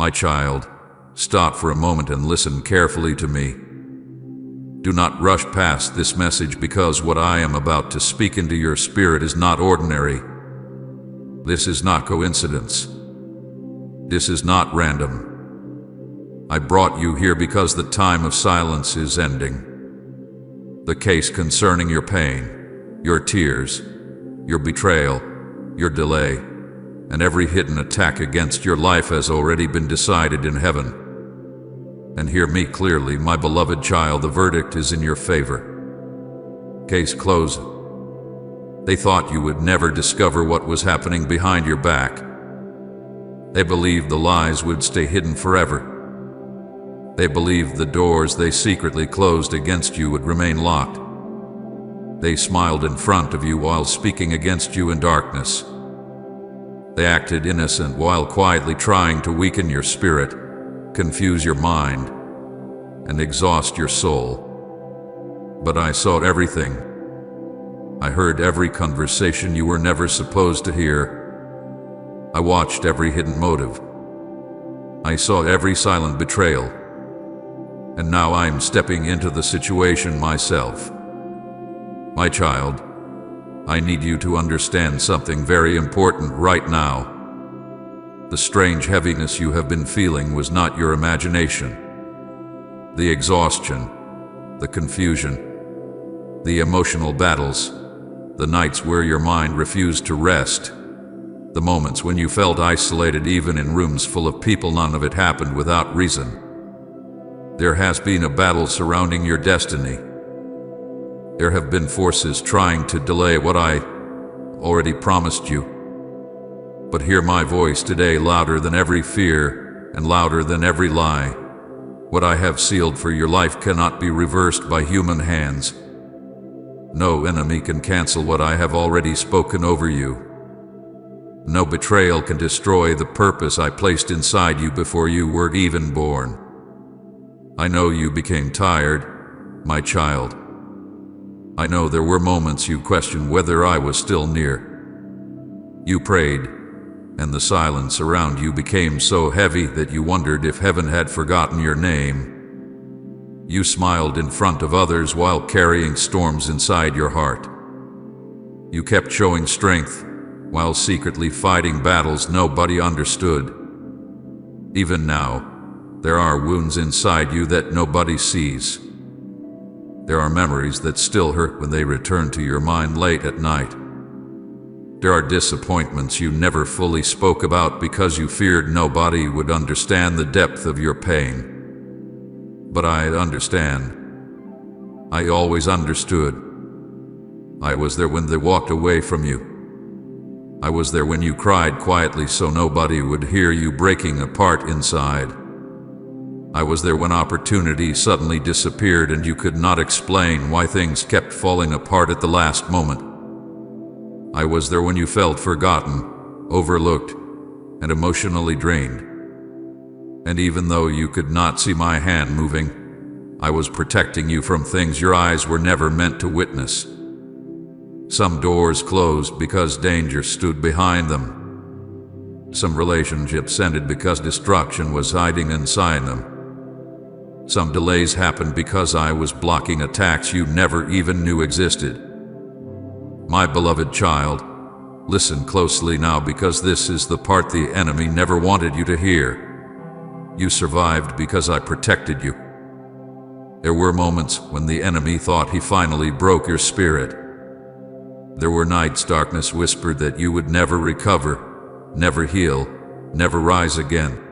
My child, stop for a moment and listen carefully to me. Do not rush past this message, because what I am about to speak into your spirit is not ordinary. This is not coincidence. This is not random. I brought you here because the time of silence is ending. The case concerning your pain, your tears, your betrayal, your delay, and every hidden attack against your life has already been decided in heaven. And hear me clearly, my beloved child, the verdict is in your favor. Case closed. They thought you would never discover what was happening behind your back. They believed the lies would stay hidden forever. They believed the doors they secretly closed against you would remain locked. They smiled in front of you while speaking against you in darkness. They acted innocent while quietly trying to weaken your spirit, confuse your mind, and exhaust your soul. But I saw everything. I heard every conversation you were never supposed to hear. I watched every hidden motive. I saw every silent betrayal. And now I am stepping into the situation myself. My child, I need you to understand something very important right now. The strange heaviness you have been feeling was not your imagination. The exhaustion, the confusion, the emotional battles, the nights where your mind refused to rest, the moments when you felt isolated even in rooms full of people, none of it happened without reason. There has been a battle surrounding your destiny. There have been forces trying to delay what I already promised you. But hear my voice today, louder than every fear and louder than every lie. What I have sealed for your life cannot be reversed by human hands. No enemy can cancel what I have already spoken over you. No betrayal can destroy the purpose I placed inside you before you were even born. I know you became tired, my child. I know there were moments you questioned whether I was still near. You prayed, and the silence around you became so heavy that you wondered if heaven had forgotten your name. You smiled in front of others while carrying storms inside your heart. You kept showing strength while secretly fighting battles nobody understood. Even now, there are wounds inside you that nobody sees. There are memories that still hurt when they return to your mind late at night. There are disappointments you never fully spoke about because you feared nobody would understand the depth of your pain. But I understand. I always understood. I was there when they walked away from you. I was there when you cried quietly so nobody would hear you breaking apart inside. I was there when opportunity suddenly disappeared and you could not explain why things kept falling apart at the last moment. I was there when you felt forgotten, overlooked, and emotionally drained. And even though you could not see my hand moving, I was protecting you from things your eyes were never meant to witness. Some doors closed because danger stood behind them. Some relationships ended because destruction was hiding inside them. Some delays happened because I was blocking attacks you never even knew existed. My beloved child, listen closely now, because this is the part the enemy never wanted you to hear. You survived because I protected you. There were moments when the enemy thought he finally broke your spirit. There were nights darkness whispered that you would never recover, never heal, never rise again.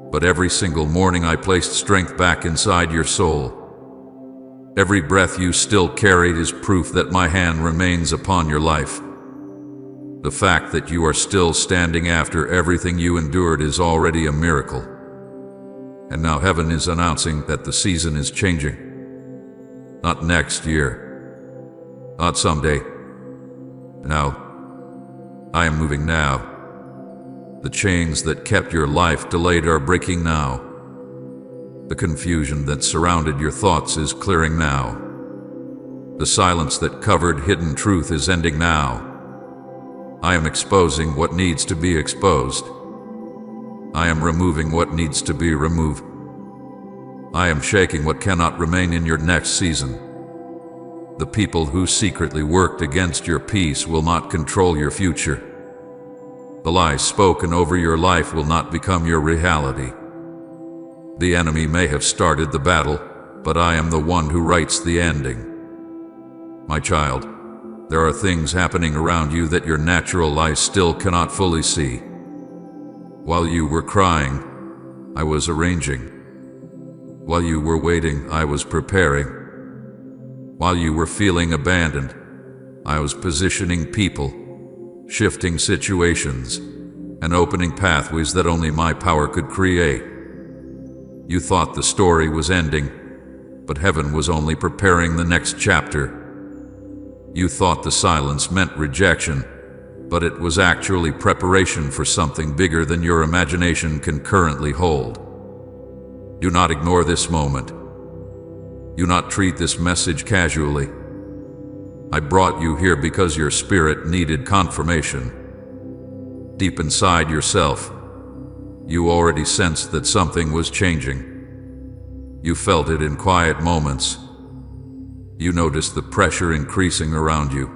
But every single morning I placed strength back inside your soul. Every breath you still carried is proof that my hand remains upon your life. The fact that you are still standing after everything you endured is already a miracle. And now heaven is announcing that the season is changing. Not next year. Not someday. Now. I am moving now. The chains that kept your life delayed are breaking now. The confusion that surrounded your thoughts is clearing now. The silence that covered hidden truth is ending now. I am exposing what needs to be exposed. I am removing what needs to be removed. I am shaking what cannot remain in your next season. The people who secretly worked against your peace will not control your future. The lies spoken over your life will not become your reality. The enemy may have started the battle, but I am the one who writes the ending. My child, there are things happening around you that your natural eyes still cannot fully see. While you were crying, I was arranging. While you were waiting, I was preparing. While you were feeling abandoned, I was positioning people, shifting situations, and opening pathways that only my power could create. You thought the story was ending, but heaven was only preparing the next chapter. You thought the silence meant rejection, but it was actually preparation for something bigger than your imagination can currently hold. Do not ignore this moment. Do not treat this message casually. I brought you here because your spirit needed confirmation. Deep inside yourself, you already sensed that something was changing. You felt it in quiet moments. You noticed the pressure increasing around you.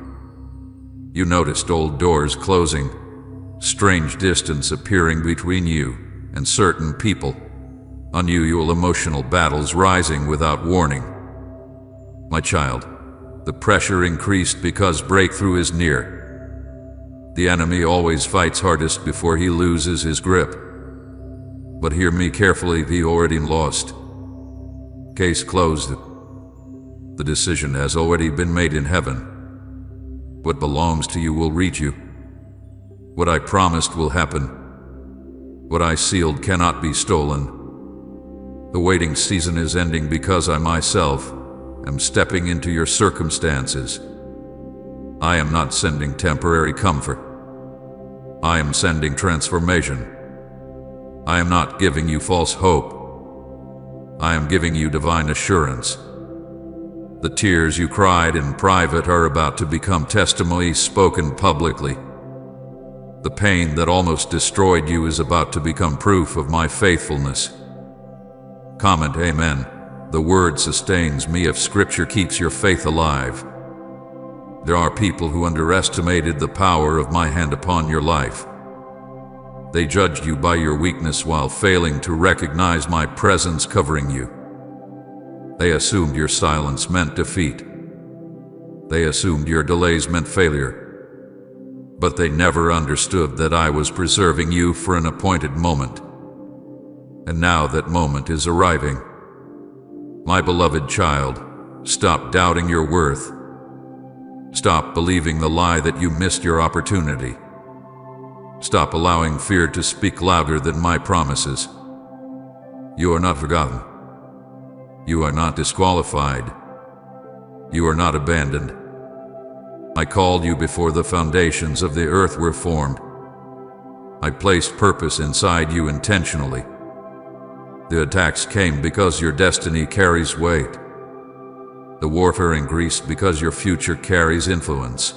You noticed old doors closing, strange distance appearing between you and certain people, unusual emotional battles rising without warning. My child, the pressure increased because breakthrough is near. The enemy always fights hardest before he loses his grip. But hear me carefully, he already lost. Case closed. The decision has already been made in heaven. What belongs to you will reach you. What I promised will happen. What I sealed cannot be stolen. The waiting season is ending because I myself am stepping into your circumstances. I am not sending temporary comfort. I am sending transformation. I am not giving you false hope. I am giving you divine assurance. The tears you cried in private are about to become testimonies spoken publicly. The pain that almost destroyed you is about to become proof of my faithfulness. Comment Amen. The word sustains me if Scripture keeps your faith alive. There are people who underestimated the power of my hand upon your life. They judged you by your weakness while failing to recognize my presence covering you. They assumed your silence meant defeat. They assumed your delays meant failure. But they never understood that I was preserving you for an appointed moment. And now that moment is arriving. My beloved child, stop doubting your worth. Stop believing the lie that you missed your opportunity. Stop allowing fear to speak louder than my promises. You are not forgotten. You are not disqualified. You are not abandoned. I called you before the foundations of the earth were formed. I placed purpose inside you intentionally. The attacks came because your destiny carries weight. The warfare increased because your future carries influence.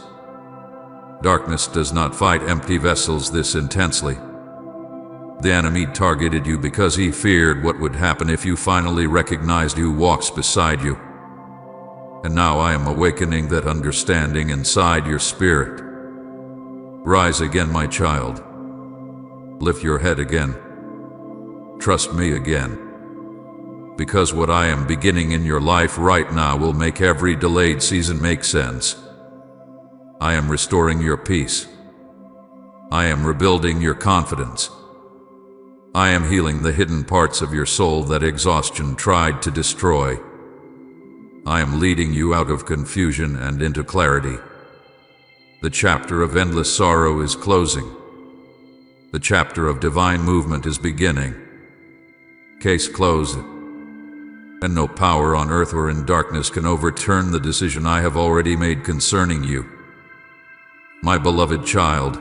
Darkness does not fight empty vessels this intensely. The enemy targeted you because he feared what would happen if you finally recognized who walks beside you. And now I am awakening that understanding inside your spirit. Rise again, my child. Lift your head again. Trust me again. Because what I am beginning in your life right now will make every delayed season make sense. I am restoring your peace. I am rebuilding your confidence. I am healing the hidden parts of your soul that exhaustion tried to destroy. I am leading you out of confusion and into clarity. The chapter of endless sorrow is closing. The chapter of divine movement is beginning. Case closed. And no power on earth or in darkness can overturn the decision I have already made concerning you. My beloved child,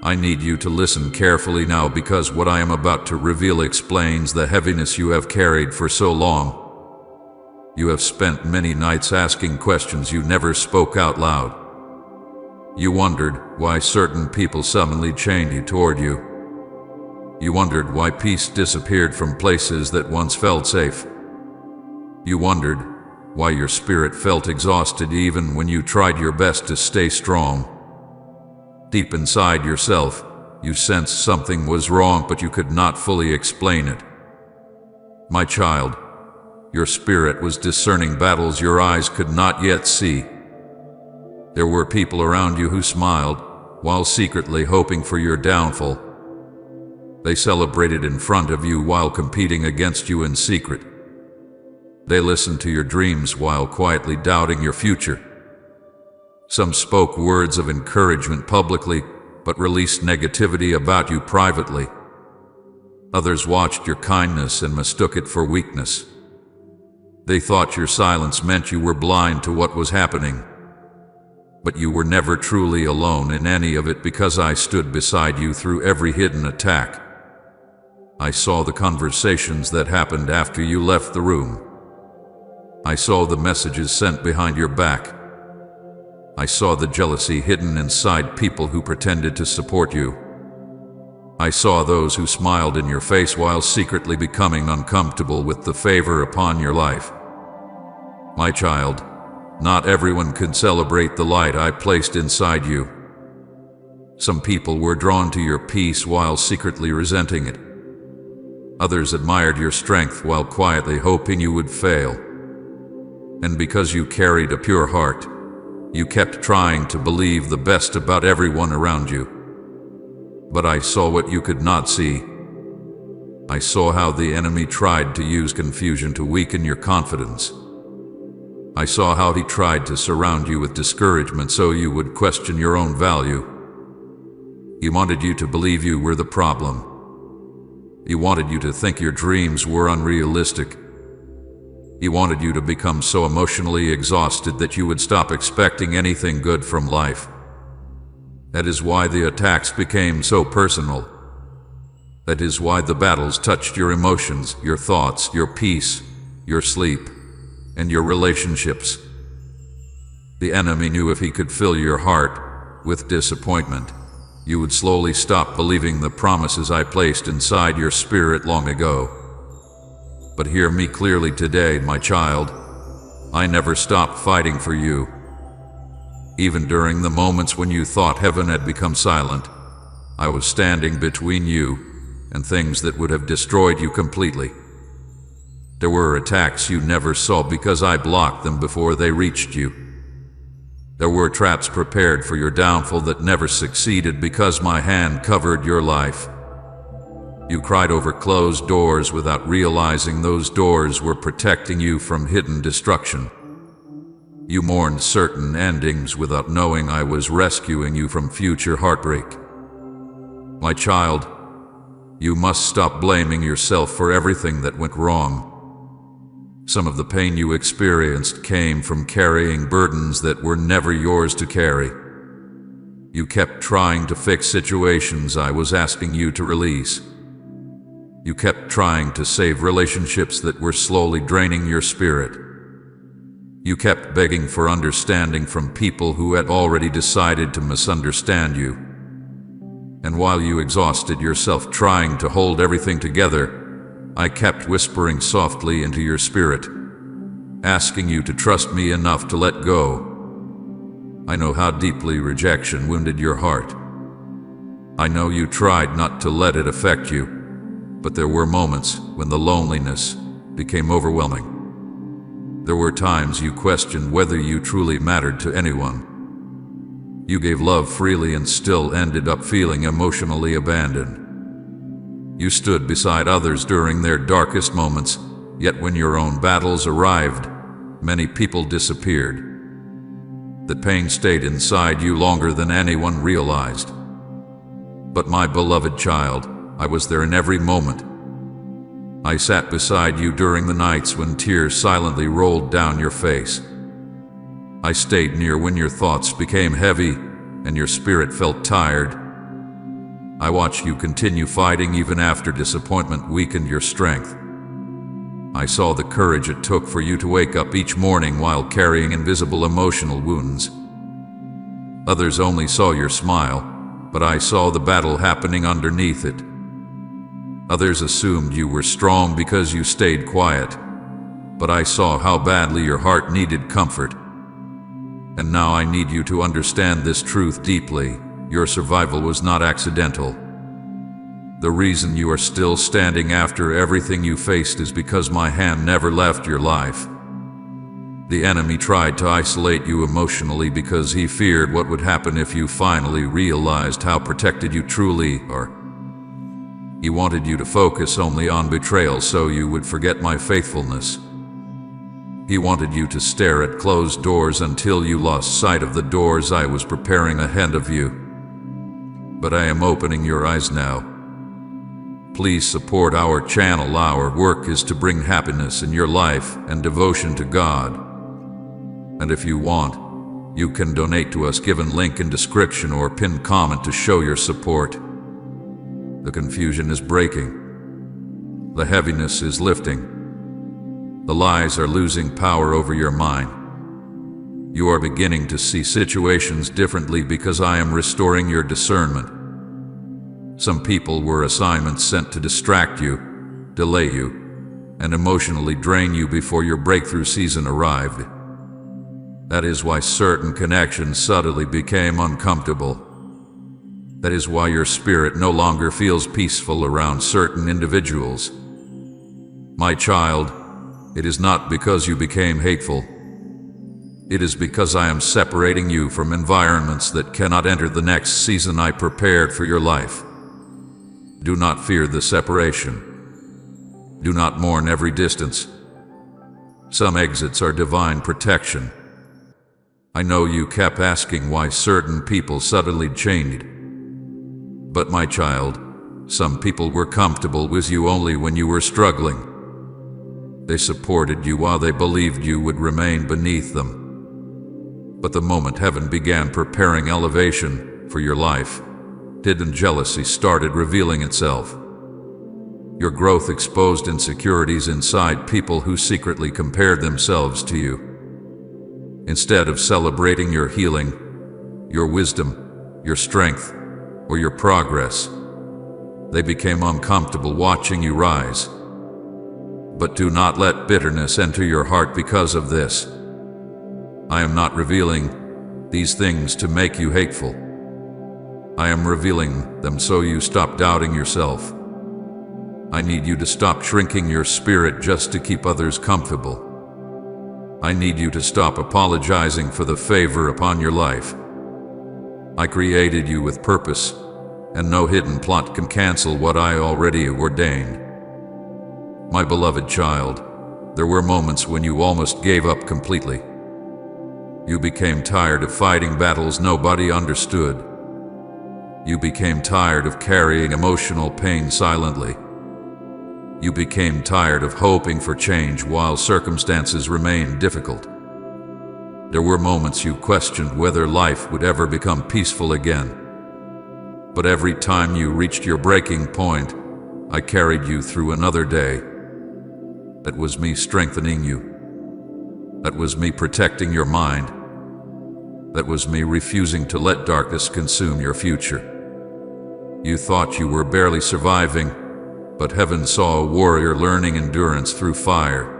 I need you to listen carefully now because what I am about to reveal explains the heaviness you have carried for so long. You have spent many nights asking questions you never spoke out loud. You wondered why certain people suddenly chained you toward you. You wondered why peace disappeared from places that once felt safe. You wondered why your spirit felt exhausted even when you tried your best to stay strong. Deep inside yourself, you sensed something was wrong, but you could not fully explain it. My child, your spirit was discerning battles your eyes could not yet see. There were people around you who smiled, while secretly hoping for your downfall. They celebrated in front of you while competing against you in secret. They listened to your dreams while quietly doubting your future. Some spoke words of encouragement publicly, but released negativity about you privately. Others watched your kindness and mistook it for weakness. They thought your silence meant you were blind to what was happening. But you were never truly alone in any of it, because I stood beside you through every hidden attack. I saw the conversations that happened after you left the room. I saw the messages sent behind your back. I saw the jealousy hidden inside people who pretended to support you. I saw those who smiled in your face while secretly becoming uncomfortable with the favor upon your life. My child, not everyone could celebrate the light I placed inside you. Some people were drawn to your peace while secretly resenting it. Others admired your strength while quietly hoping you would fail. And because you carried a pure heart, you kept trying to believe the best about everyone around you. But I saw what you could not see. I saw how the enemy tried to use confusion to weaken your confidence. I saw how he tried to surround you with discouragement so you would question your own value. He wanted you to believe you were the problem. He wanted you to think your dreams were unrealistic. He wanted you to become so emotionally exhausted that you would stop expecting anything good from life. That is why the attacks became so personal. That is why the battles touched your emotions, your thoughts, your peace, your sleep, and your relationships. The enemy knew if he could fill your heart with disappointment, you would slowly stop believing the promises I placed inside your spirit long ago. But hear me clearly today, my child. I never stopped fighting for you. Even during the moments when you thought heaven had become silent, I was standing between you and things that would have destroyed you completely. There were attacks you never saw because I blocked them before they reached you. There were traps prepared for your downfall that never succeeded because my hand covered your life. You cried over closed doors without realizing those doors were protecting you from hidden destruction. You mourned certain endings without knowing I was rescuing you from future heartbreak. My child, you must stop blaming yourself for everything that went wrong. Some of the pain you experienced came from carrying burdens that were never yours to carry. You kept trying to fix situations I was asking you to release. You kept trying to save relationships that were slowly draining your spirit. You kept begging for understanding from people who had already decided to misunderstand you. And while you exhausted yourself trying to hold everything together, I kept whispering softly into your spirit, asking you to trust me enough to let go. I know how deeply rejection wounded your heart. I know you tried not to let it affect you, but there were moments when the loneliness became overwhelming. There were times you questioned whether you truly mattered to anyone. You gave love freely and still ended up feeling emotionally abandoned. You stood beside others during their darkest moments, yet when your own battles arrived, many people disappeared. That pain stayed inside you longer than anyone realized. But my beloved child, I was there in every moment. I sat beside you during the nights when tears silently rolled down your face. I stayed near when your thoughts became heavy and your spirit felt tired. I watched you continue fighting even after disappointment weakened your strength. I saw the courage it took for you to wake up each morning while carrying invisible emotional wounds. Others only saw your smile, but I saw the battle happening underneath it. Others assumed you were strong because you stayed quiet, but I saw how badly your heart needed comfort. And now I need you to understand this truth deeply. Your survival was not accidental. The reason you are still standing after everything you faced is because my hand never left your life. The enemy tried to isolate you emotionally because he feared what would happen if you finally realized how protected you truly are. He wanted you to focus only on betrayal so you would forget my faithfulness. He wanted you to stare at closed doors until you lost sight of the doors I was preparing ahead of you. But I am opening your eyes now. Please support our channel. Our work is to bring happiness in your life and devotion to God. And if you want, you can donate to us, given link in description or pinned comment to show your support. The confusion is breaking. The heaviness is lifting. The lies are losing power over your mind. You are beginning to see situations differently because I am restoring your discernment. Some people were assignments sent to distract you, delay you, and emotionally drain you before your breakthrough season arrived. That is why certain connections suddenly became uncomfortable. That is why your spirit no longer feels peaceful around certain individuals. My child, it is not because you became hateful. It is because I am separating you from environments that cannot enter the next season I prepared for your life. Do not fear the separation. Do not mourn every distance. Some exits are divine protection. I know you kept asking why certain people suddenly changed. But my child, some people were comfortable with you only when you were struggling. They supported you while they believed you would remain beneath them. But the moment heaven began preparing elevation for your life, hidden jealousy started revealing itself. Your growth exposed insecurities inside people who secretly compared themselves to you. Instead of celebrating your healing, your wisdom, your strength, or your progress, they became uncomfortable watching you rise. But do not let bitterness enter your heart because of this. I am not revealing these things to make you hateful. I am revealing them so you stop doubting yourself. I need you to stop shrinking your spirit just to keep others comfortable. I need you to stop apologizing for the favor upon your life. I created you with purpose, and no hidden plot can cancel what I already ordained. My beloved child, there were moments when you almost gave up completely. You became tired of fighting battles nobody understood. You became tired of carrying emotional pain silently. You became tired of hoping for change while circumstances remained difficult. There were moments you questioned whether life would ever become peaceful again. But every time you reached your breaking point, I carried you through another day. That was me strengthening you. That was me protecting your mind. That was me refusing to let darkness consume your future. You thought you were barely surviving, but heaven saw a warrior learning endurance through fire.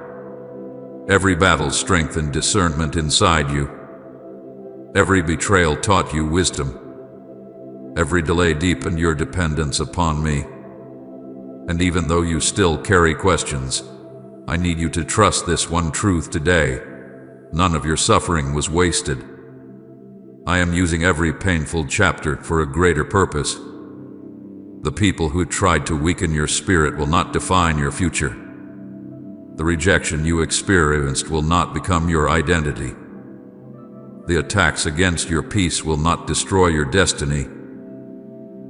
Every battle strengthened discernment inside you. Every betrayal taught you wisdom. Every delay deepened your dependence upon me. And even though you still carry questions, I need you to trust this one truth today. None of your suffering was wasted. I am using every painful chapter for a greater purpose. The people who tried to weaken your spirit will not define your future. The rejection you experienced will not become your identity. The attacks against your peace will not destroy your destiny.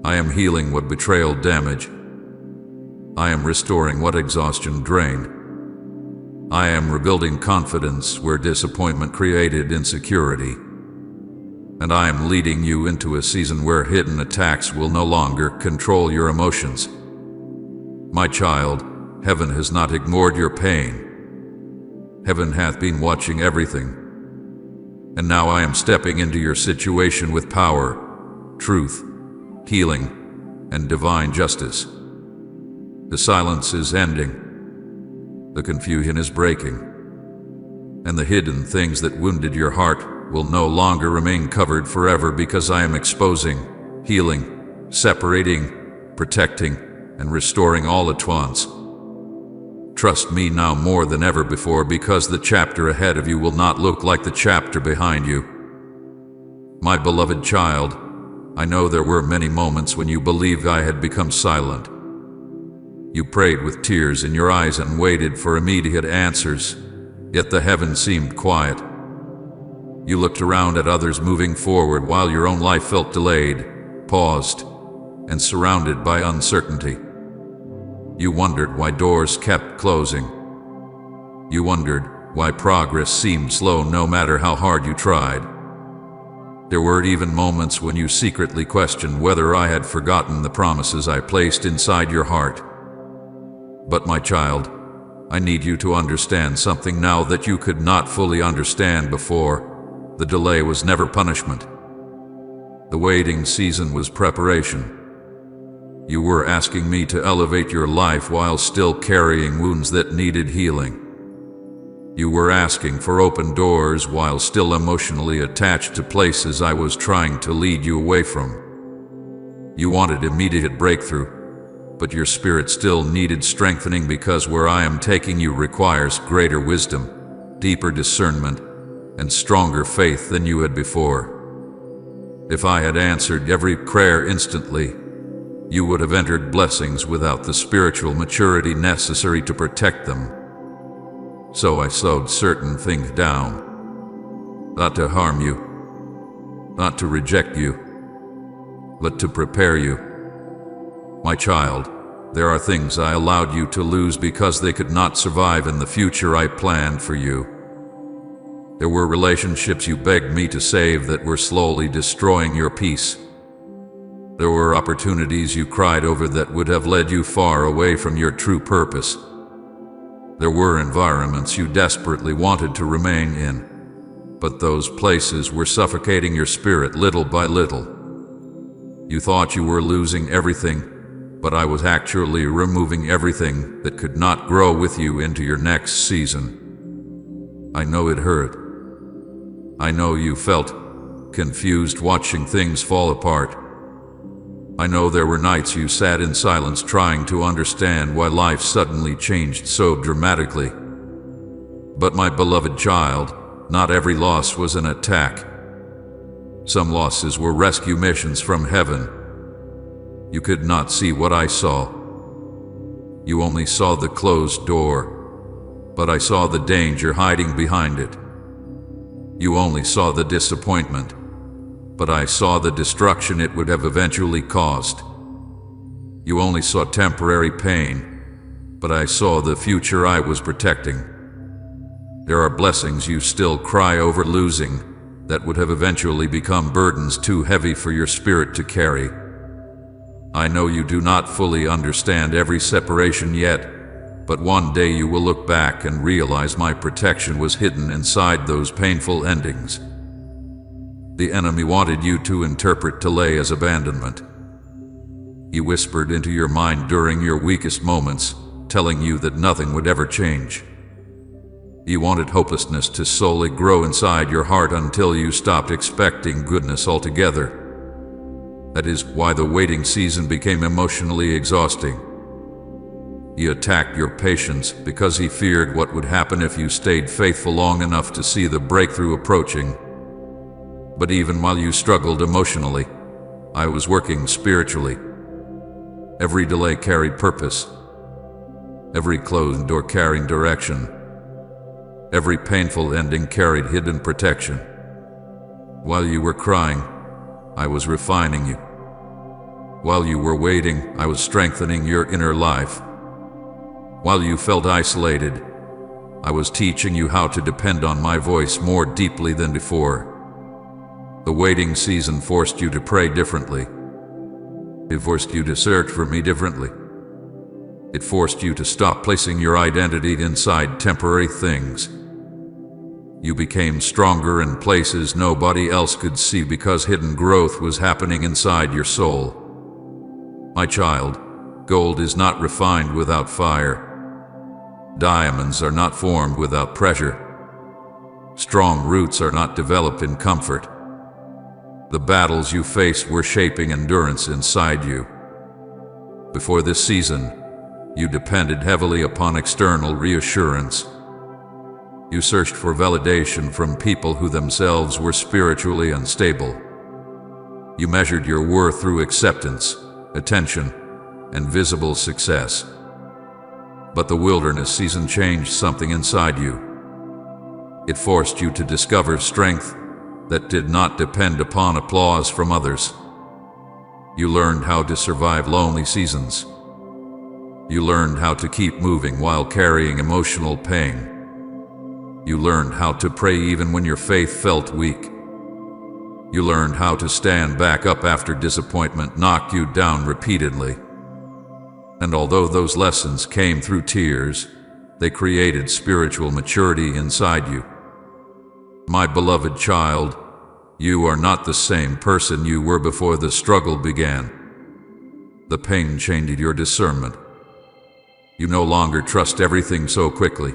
I am healing what betrayal damaged. I am restoring what exhaustion drained. I am rebuilding confidence where disappointment created insecurity. And I am leading you into a season where hidden attacks will no longer control your emotions. My child, heaven has not ignored your pain. Heaven hath been watching everything. And now I am stepping into your situation with power, truth, healing, and divine justice. The silence is ending. The confusion is breaking. And the hidden things that wounded your heart will no longer remain covered forever, because I am exposing, healing, separating, protecting, and restoring all at once. Trust me now more than ever before, because the chapter ahead of you will not look like the chapter behind you. My beloved child, I know there were many moments when you believed I had become silent. You prayed with tears in your eyes and waited for immediate answers, yet the heavens seemed quiet. You looked around at others moving forward while your own life felt delayed, paused, and surrounded by uncertainty. You wondered why doors kept closing. You wondered why progress seemed slow no matter how hard you tried. There were even moments when you secretly questioned whether I had forgotten the promises I placed inside your heart. But my child, I need you to understand something now that you could not fully understand before. The delay was never punishment. The waiting season was preparation. You were asking me to elevate your life while still carrying wounds that needed healing. You were asking for open doors while still emotionally attached to places I was trying to lead you away from. You wanted immediate breakthrough, but your spirit still needed strengthening, because where I am taking you requires greater wisdom, deeper discernment, and stronger faith than you had before. If I had answered every prayer instantly, you would have entered blessings without the spiritual maturity necessary to protect them. So I slowed certain things down, not to harm you, not to reject you, but to prepare you. My child, there are things I allowed you to lose because they could not survive in the future I planned for you. There were relationships you begged me to save that were slowly destroying your peace. There were opportunities you cried over that would have led you far away from your true purpose. There were environments you desperately wanted to remain in, but those places were suffocating your spirit little by little. You thought you were losing everything, but I was actually removing everything that could not grow with you into your next season. I know it hurt. I know you felt confused watching things fall apart. I know there were nights you sat in silence trying to understand why life suddenly changed so dramatically. But my beloved child, not every loss was an attack. Some losses were rescue missions from heaven. You could not see what I saw. You only saw the closed door, but I saw the danger hiding behind it. You only saw the disappointment, but I saw the destruction it would have eventually caused. You only saw temporary pain, but I saw the future I was protecting. There are blessings you still cry over losing that would have eventually become burdens too heavy for your spirit to carry. I know you do not fully understand every separation yet, but one day you will look back and realize my protection was hidden inside those painful endings. The enemy wanted you to interpret delay as abandonment. He whispered into your mind during your weakest moments, telling you that nothing would ever change. He wanted hopelessness to slowly grow inside your heart until you stopped expecting goodness altogether. That is why the waiting season became emotionally exhausting. He attacked your patience because he feared what would happen if you stayed faithful long enough to see the breakthrough approaching. But even while you struggled emotionally, I was working spiritually. Every delay carried purpose. Every closed door carried direction. Every painful ending carried hidden protection. While you were crying, I was refining you. While you were waiting, I was strengthening your inner life. While you felt isolated, I was teaching you how to depend on my voice more deeply than before. The waiting season forced you to pray differently. It forced you to search for me differently. It forced you to stop placing your identity inside temporary things. You became stronger in places nobody else could see because hidden growth was happening inside your soul. My child, Gold is not refined without fire. Diamonds are not formed without pressure. Strong roots are not developed in comfort. The battles you faced were shaping endurance inside you. Before this season, you depended heavily upon external reassurance. You searched for validation from people who themselves were spiritually unstable. You measured your worth through acceptance, attention, and visible success. But the wilderness season changed something inside you. It forced you to discover strength that did not depend upon applause from others. You learned how to survive lonely seasons. You learned how to keep moving while carrying emotional pain. You learned how to pray even when your faith felt weak. You learned how to stand back up after disappointment knocked you down repeatedly. And although those lessons came through tears, they created spiritual maturity inside you. My beloved child, you are not the same person you were before the struggle began. The pain changed your discernment. You no longer trust everything so quickly.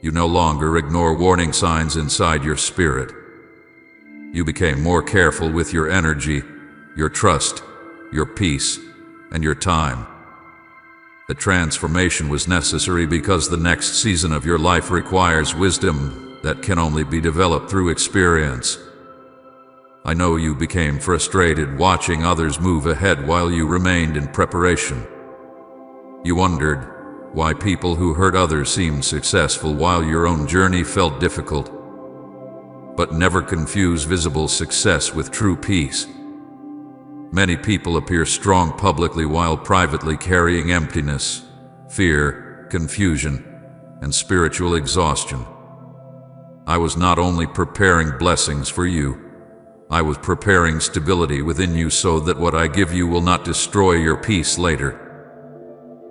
You no longer ignore warning signs inside your spirit. You became more careful with your energy, your trust, your peace, and your time. The transformation was necessary because the next season of your life requires wisdom that can only be developed through experience. I know you became frustrated watching others move ahead while you remained in preparation. You wondered why people who hurt others seemed successful while your own journey felt difficult. But never confuse visible success with true peace. Many people appear strong publicly while privately carrying emptiness, fear, confusion, and spiritual exhaustion. I was not only preparing blessings for you, I was preparing stability within you so that what I give you will not destroy your peace later.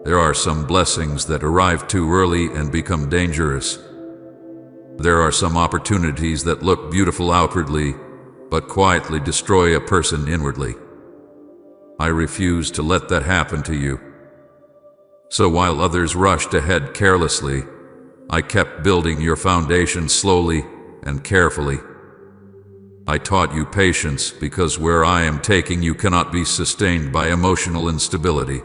There are some blessings that arrive too early and become dangerous. There are some opportunities that look beautiful outwardly, but quietly destroy a person inwardly. I refuse to let that happen to you. So while others rushed ahead carelessly, I kept building your foundation slowly and carefully. I taught you patience because where I am taking you cannot be sustained by emotional instability.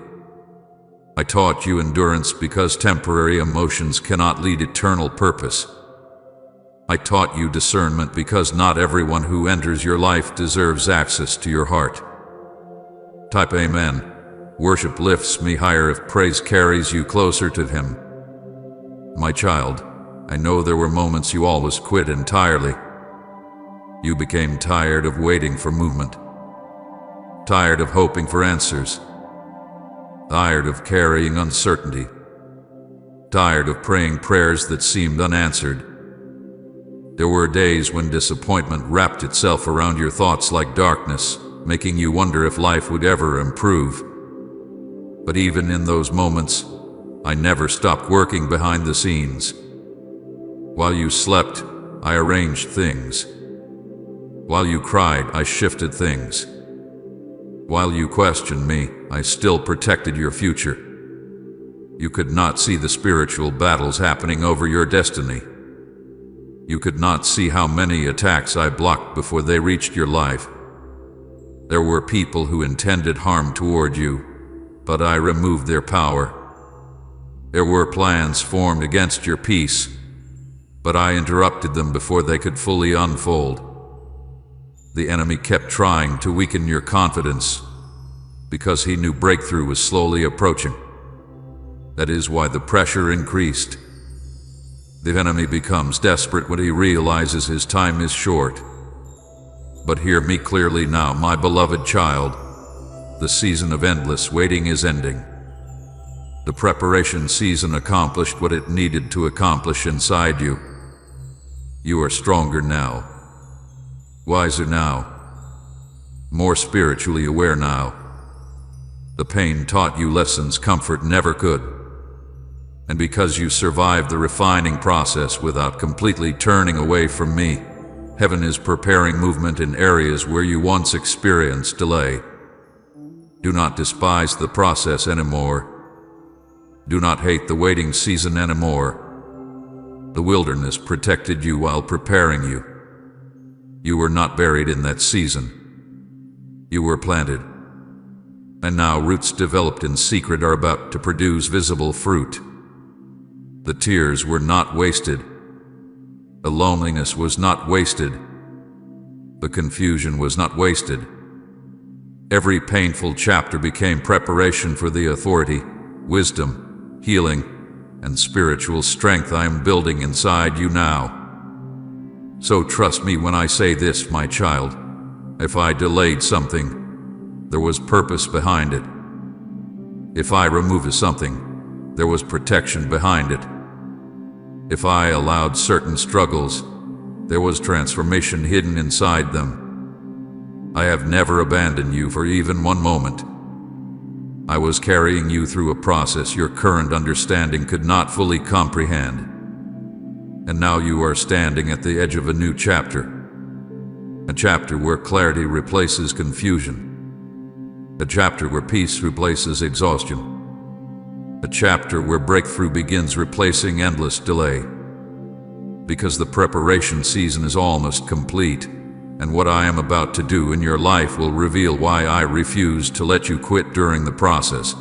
I taught you endurance because temporary emotions cannot lead eternal purpose. I taught you discernment because not everyone who enters your life deserves access to your heart. Type Amen. Worship lifts me higher if praise carries you closer to Him. My child, I know there were moments you always quit entirely. You became tired of waiting for movement, tired of hoping for answers, tired of carrying uncertainty, tired of praying prayers that seemed unanswered. There were days when disappointment wrapped itself around your thoughts like darkness, making you wonder if life would ever improve. But even in those moments, I never stopped working behind the scenes. While you slept, I arranged things. While you cried, I shifted things. While you questioned me, I still protected your future. You could not see the spiritual battles happening over your destiny. You could not see how many attacks I blocked before they reached your life. There were people who intended harm toward you, but I removed their power. There were plans formed against your peace, but I interrupted them before they could fully unfold. The enemy kept trying to weaken your confidence because he knew breakthrough was slowly approaching. That is why the pressure increased. The enemy becomes desperate when he realizes his time is short. But hear me clearly now, my beloved child. The season of endless waiting is ending. The preparation season accomplished what it needed to accomplish inside you. You are stronger now, wiser now, more spiritually aware now. The pain taught you lessons comfort never could. And because you survived the refining process without completely turning away from me, Heaven is preparing movement in areas where you once experienced delay. Do not despise the process anymore. Do not hate the waiting season anymore. The wilderness protected you while preparing you. You were not buried in that season. You were planted. And now roots developed in secret are about to produce visible fruit. The tears were not wasted. The loneliness was not wasted. The confusion was not wasted. Every painful chapter became preparation for the authority, wisdom, healing, and spiritual strength I am building inside you now. So trust me when I say this, my child. If I delayed something, there was purpose behind it. If I removed something, there was protection behind it. If I allowed certain struggles, there was transformation hidden inside them. I have never abandoned you for even one moment. I was carrying you through a process your current understanding could not fully comprehend. And now you are standing at the edge of a new chapter. A chapter where clarity replaces confusion. A chapter where peace replaces exhaustion. A chapter where breakthrough begins replacing endless delay. Because the preparation season is almost complete, and what I am about to do in your life will reveal why I refuse to let you quit during the process.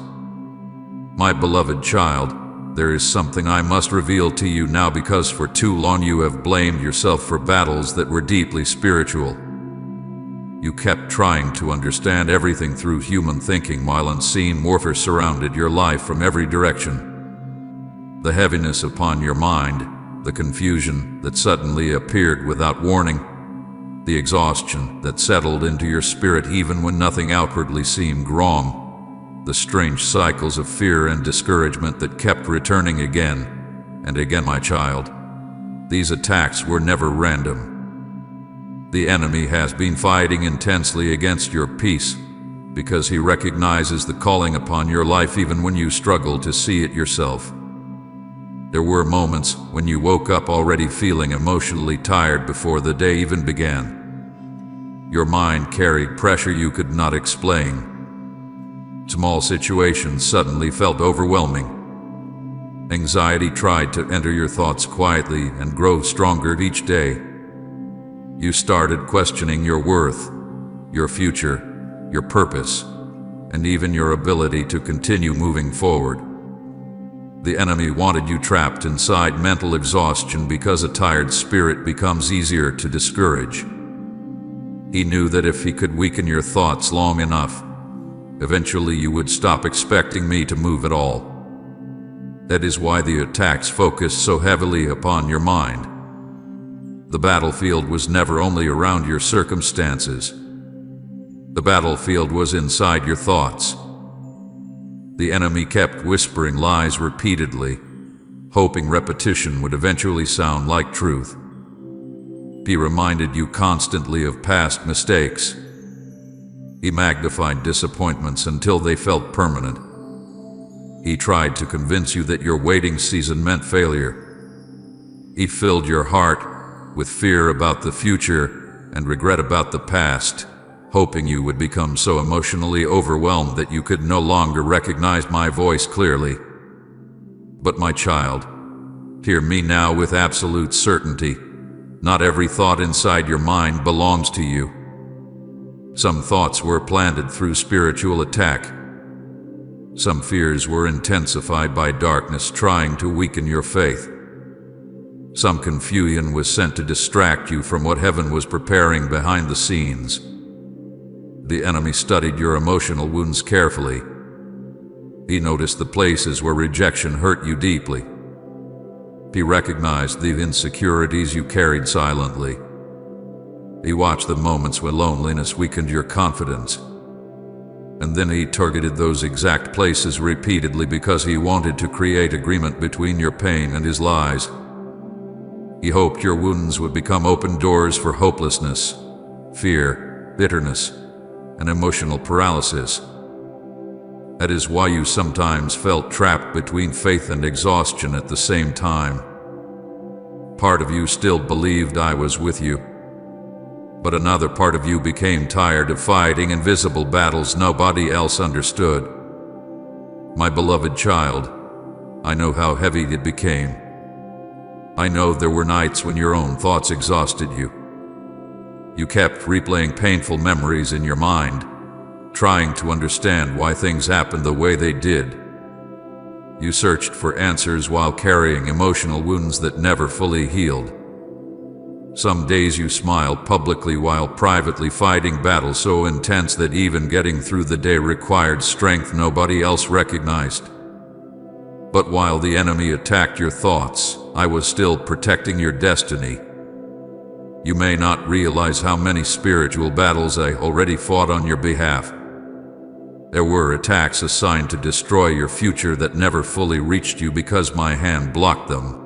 My beloved child, there is something I must reveal to you now because for too long you have blamed yourself for battles that were deeply spiritual. You kept trying to understand everything through human thinking while unseen warfare surrounded your life from every direction. The heaviness upon your mind, the confusion that suddenly appeared without warning, the exhaustion that settled into your spirit even when nothing outwardly seemed wrong, the strange cycles of fear and discouragement that kept returning again and again, my child. These attacks were never random. The enemy has been fighting intensely against your peace because he recognizes the calling upon your life even when you struggle to see it yourself. There were moments when you woke up already feeling emotionally tired before the day even began. Your mind carried pressure you could not explain. Small situations suddenly felt overwhelming. Anxiety tried to enter your thoughts quietly and grow stronger each day. You started questioning your worth, your future, your purpose, and even your ability to continue moving forward. The enemy wanted you trapped inside mental exhaustion because a tired spirit becomes easier to discourage. He knew that if he could weaken your thoughts long enough, eventually you would stop expecting me to move at all. That is why the attacks focused so heavily upon your mind. The battlefield was never only around your circumstances. The battlefield was inside your thoughts. The enemy kept whispering lies repeatedly, hoping repetition would eventually sound like truth. He reminded you constantly of past mistakes. He magnified disappointments until they felt permanent. He tried to convince you that your waiting season meant failure. He filled your heart with fear about the future and regret about the past, hoping you would become so emotionally overwhelmed that you could no longer recognize my voice clearly. But my child, hear me now with absolute certainty. Not every thought inside your mind belongs to you. Some thoughts were planted through spiritual attack. Some fears were intensified by darkness trying to weaken your faith. Some confusion was sent to distract you from what heaven was preparing behind the scenes. The enemy studied your emotional wounds carefully. He noticed the places where rejection hurt you deeply. He recognized the insecurities you carried silently. He watched the moments when loneliness weakened your confidence. And then he targeted those exact places repeatedly because he wanted to create agreement between your pain and his lies. He hoped your wounds would become open doors for hopelessness, fear, bitterness, and emotional paralysis. That is why you sometimes felt trapped between faith and exhaustion at the same time. Part of you still believed I was with you. But another part of you became tired of fighting invisible battles nobody else understood. My beloved child, I know how heavy it became. I know there were nights when your own thoughts exhausted you. You kept replaying painful memories in your mind, trying to understand why things happened the way they did. You searched for answers while carrying emotional wounds that never fully healed. Some days you smiled publicly while privately fighting battles so intense that even getting through the day required strength nobody else recognized. But while the enemy attacked your thoughts, I was still protecting your destiny. You may not realize how many spiritual battles I already fought on your behalf. There were attacks assigned to destroy your future that never fully reached you because my hand blocked them.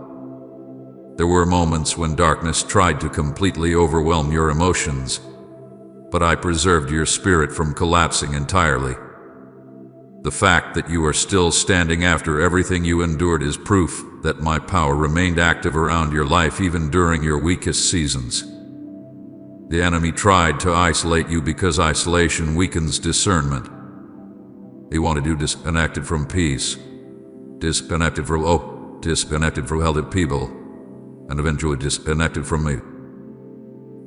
There were moments when darkness tried to completely overwhelm your emotions, but I preserved your spirit from collapsing entirely. The fact that you are still standing after everything you endured is proof that my power remained active around your life even during your weakest seasons. The enemy tried to isolate you because isolation weakens discernment. He wanted you disconnected from peace, disconnected from hope, disconnected from healthy people, and eventually disconnected from me.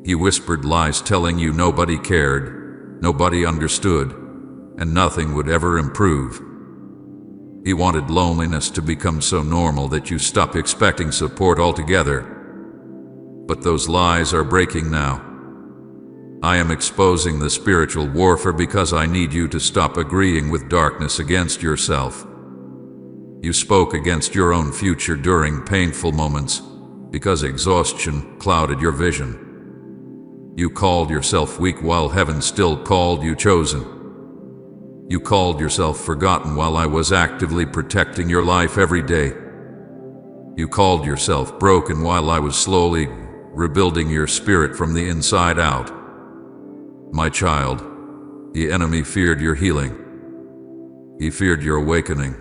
He whispered lies telling you nobody cared, nobody understood, and nothing would ever improve. He wanted loneliness to become so normal that you stop expecting support altogether. But those lies are breaking now. I am exposing the spiritual warfare because I need you to stop agreeing with darkness against yourself. You spoke against your own future during painful moments because exhaustion clouded your vision. You called yourself weak while heaven still called you chosen. You called yourself forgotten while I was actively protecting your life every day. You called yourself broken while I was slowly rebuilding your spirit from the inside out. My child, the enemy feared your healing. He feared your awakening.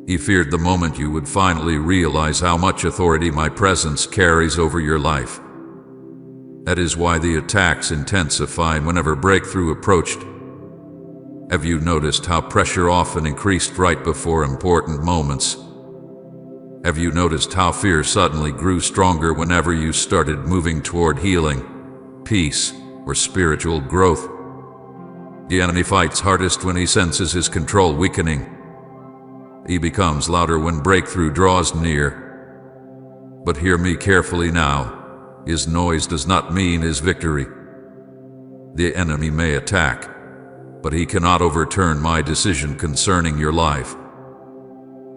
He feared the moment you would finally realize how much authority my presence carries over your life. That is why the attacks intensified whenever breakthrough approached. Have you noticed how pressure often increased right before important moments? Have you noticed how fear suddenly grew stronger whenever you started moving toward healing, peace, or spiritual growth? The enemy fights hardest when he senses his control weakening. He becomes louder when breakthrough draws near. But hear me carefully now. His noise does not mean his victory. The enemy may attack, but he cannot overturn my decision concerning your life.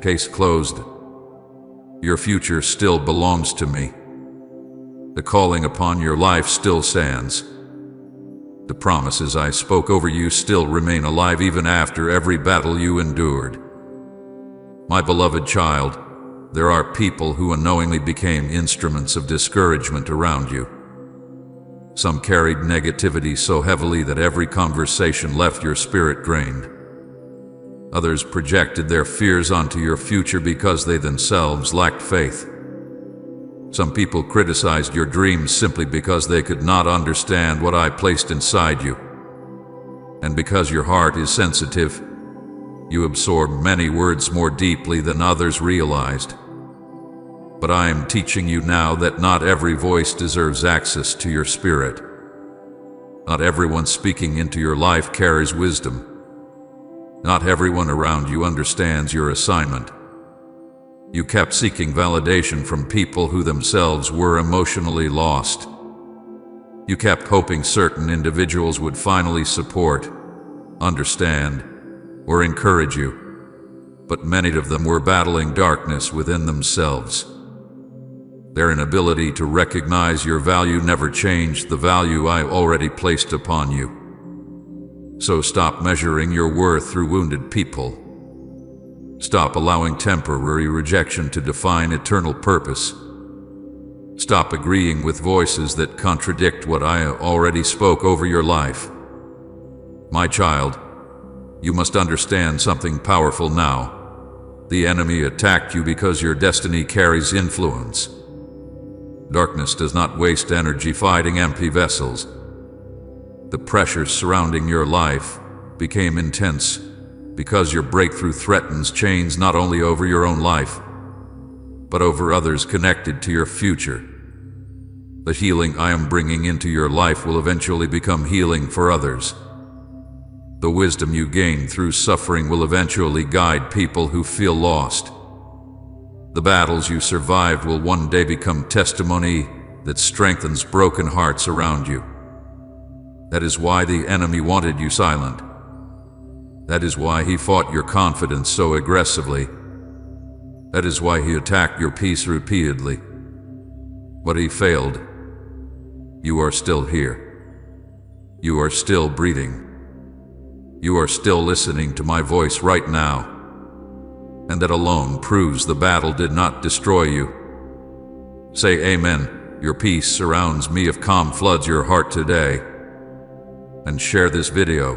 Case closed. Your future still belongs to me. The calling upon your life still stands. The promises I spoke over you still remain alive even after every battle you endured. My beloved child, there are people who unknowingly became instruments of discouragement around you. Some carried negativity so heavily that every conversation left your spirit drained. Others projected their fears onto your future because they themselves lacked faith. Some people criticized your dreams simply because they could not understand what I placed inside you. And because your heart is sensitive, you absorb many words more deeply than others realized. But I am teaching you now that not every voice deserves access to your spirit. Not everyone speaking into your life carries wisdom. Not everyone around you understands your assignment. You kept seeking validation from people who themselves were emotionally lost. You kept hoping certain individuals would finally support, understand, or encourage you. But many of them were battling darkness within themselves. Their inability to recognize your value never changed the value I already placed upon you. So stop measuring your worth through wounded people. Stop allowing temporary rejection to define eternal purpose. Stop agreeing with voices that contradict what I already spoke over your life. My child, you must understand something powerful now. The enemy attacked you because your destiny carries influence. Darkness does not waste energy fighting empty vessels. The pressures surrounding your life became intense because your breakthrough threatens chains not only over your own life, but over others connected to your future. The healing I am bringing into your life will eventually become healing for others. The wisdom you gain through suffering will eventually guide people who feel lost. The battles you survived will one day become testimony that strengthens broken hearts around you. That is why the enemy wanted you silent. That is why he fought your confidence so aggressively. That is why he attacked your peace repeatedly. But he failed. You are still here. You are still breathing. You are still listening to my voice right now. And that alone proves the battle did not destroy you. Say amen. Your peace surrounds me if calm floods your heart today. And share this video.